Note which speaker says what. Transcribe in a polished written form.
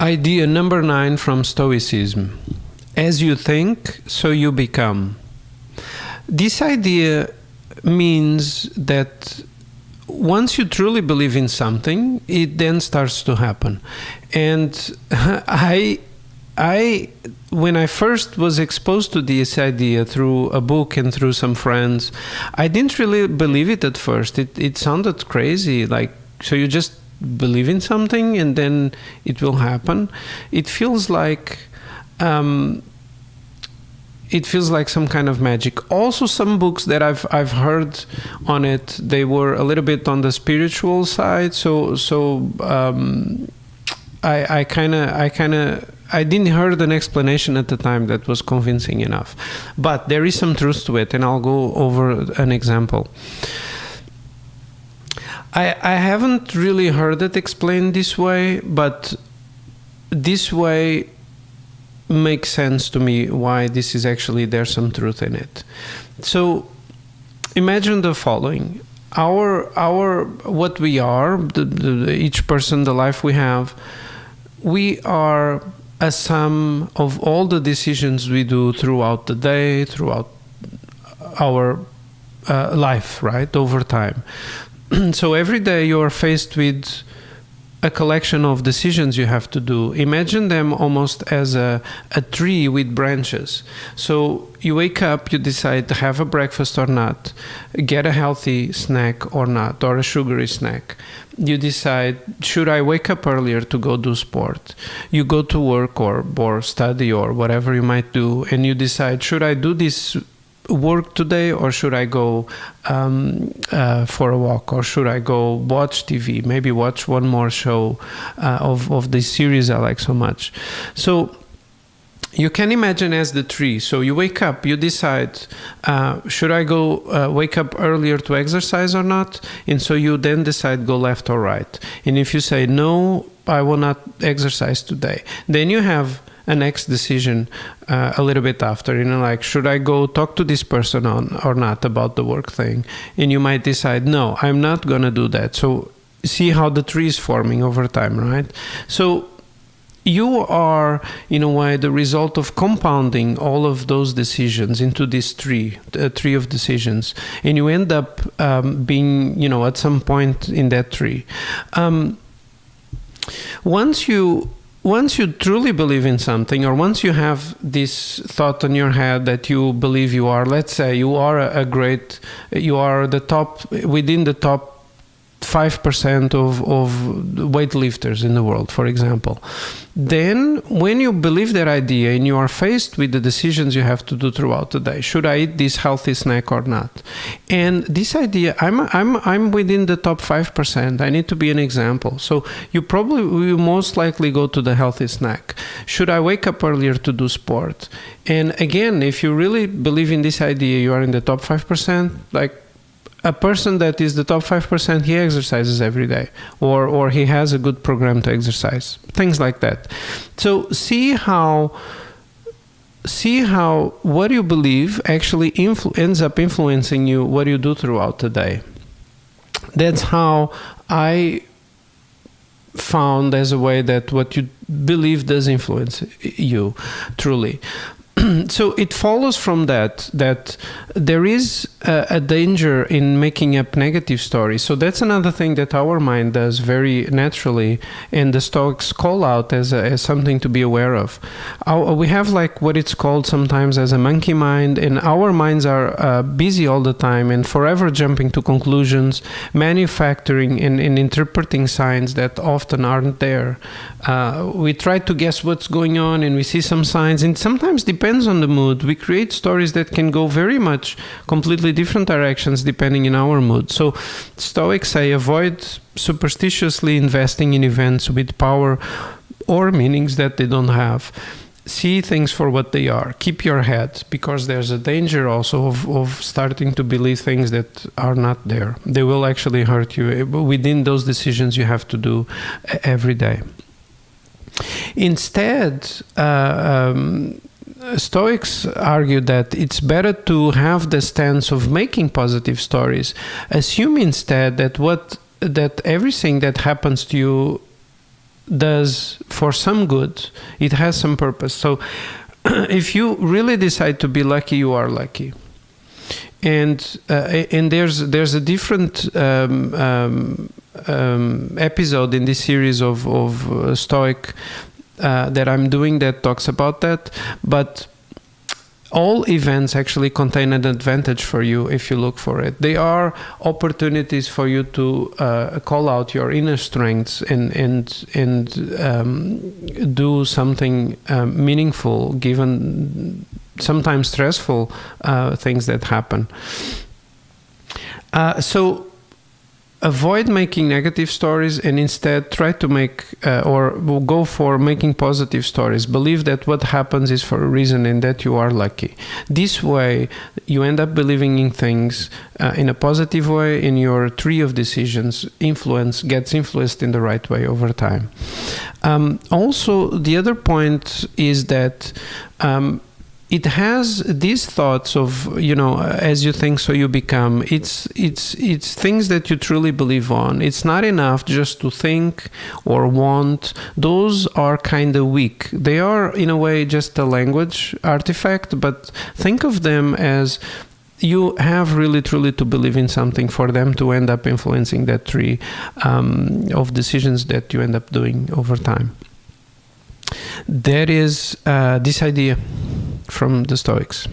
Speaker 1: Idea number 9 from Stoicism. As you think, so you become. This idea means that once you truly believe in something, it then starts to happen. And when I first was exposed to this idea through a book and through some friends, I didn't really believe it at first. It sounded crazy, like, so you just believe in something and then it will happen. It feels like some kind of magic. Also, some books that I've heard on it, they were a little bit on the spiritual side. So I didn't heard an explanation at the time that was convincing enough. But there is some truth to it, and I'll go over an example. I haven't really heard it explained this way, but this way makes sense to me why this is actually, there's some truth in it. So imagine the following. What we are, each person, the life we have, we are a sum of all the decisions we do throughout the day, throughout our life, right, over time. So every day you are faced with a collection of decisions you have to do. Imagine them almost as a tree with branches. So you wake up, you decide to have a breakfast or not, get a healthy snack or not, or a sugary snack. You decide, should I wake up earlier to go do sport? You go to work or study or whatever you might do, and you decide, should I do this work today, or should I go for a walk, or should I go watch TV, maybe watch one more show of this series I like so much. So you can imagine as the tree. So you wake up, you decide, should I go wake up earlier to exercise or not? And so you then decide, go left or right. And if you say, no, I will not exercise today, then you have a next decision a little bit after, like, should I go talk to this person or not about the work thing? And you might decide, no, I'm not going to do that. So see how the tree is forming over time, right? So you are, in a way, the result of compounding all of those decisions into this tree, a tree of decisions. And you end up being, at some point in that tree. Once you truly believe in something, or once you have this thought in your head that you believe you are, let's say you are you are within the top 5% of weightlifters in the world, for example, then when you believe that idea and you are faced with the decisions you have to do throughout the day, should I eat this healthy snack or not? And this idea, I'm within the top 5%. I need to be an example. So you will most likely go to the healthy snack. Should I wake up earlier to do sport? And again, if you really believe in this idea, you are in the top 5%, like, a person that is the top 5%, he exercises every day, or he has a good program to exercise, things like that. So see how what you believe actually ends up influencing you, what you do throughout the day. That's how I found as a way that what you believe does influence you truly. So it follows from that there is a danger in making up negative stories. So that's another thing that our mind does very naturally, and the Stoics call out as something to be aware of. We have like what it's called sometimes as a monkey mind, and our minds are busy all the time and forever jumping to conclusions, manufacturing and interpreting signs that often aren't there. We try to guess what's going on, and we see some signs, and sometimes depends on the mood. We create stories that can go very much completely different directions depending on our mood. So Stoics say, avoid superstitiously investing in events with power or meanings that they don't have. See things for what they are. Keep your head, because there's a danger also of starting to believe things that are not there. They will actually hurt you within those decisions you have to do every day. Instead, Stoics argue that it's better to have the stance of making positive stories. Assume instead that everything that happens to you does for some good, it has some purpose. So if you really decide to be lucky, you are lucky. And there's a different episode in this series of Stoic that I'm doing that talks about that. But all events actually contain an advantage for you if you look for it. They are opportunities for you to call out your inner strengths and do something meaningful given sometimes stressful things that happen. So avoid making negative stories and instead try to make or go for making positive stories. Believe that what happens is for a reason and that you are lucky. This way you end up believing in things in a positive way, and your tree of decisions gets influenced in the right way over time. Also, the other point is that it has these thoughts of, as you think, so you become. It's things that you truly believe on. It's not enough just to think or want. Those are kind of weak. They are, in a way, just a language artifact, but think of them as you have really truly to believe in something for them to end up influencing that tree of decisions that you end up doing over time. There is this idea from the Stoics.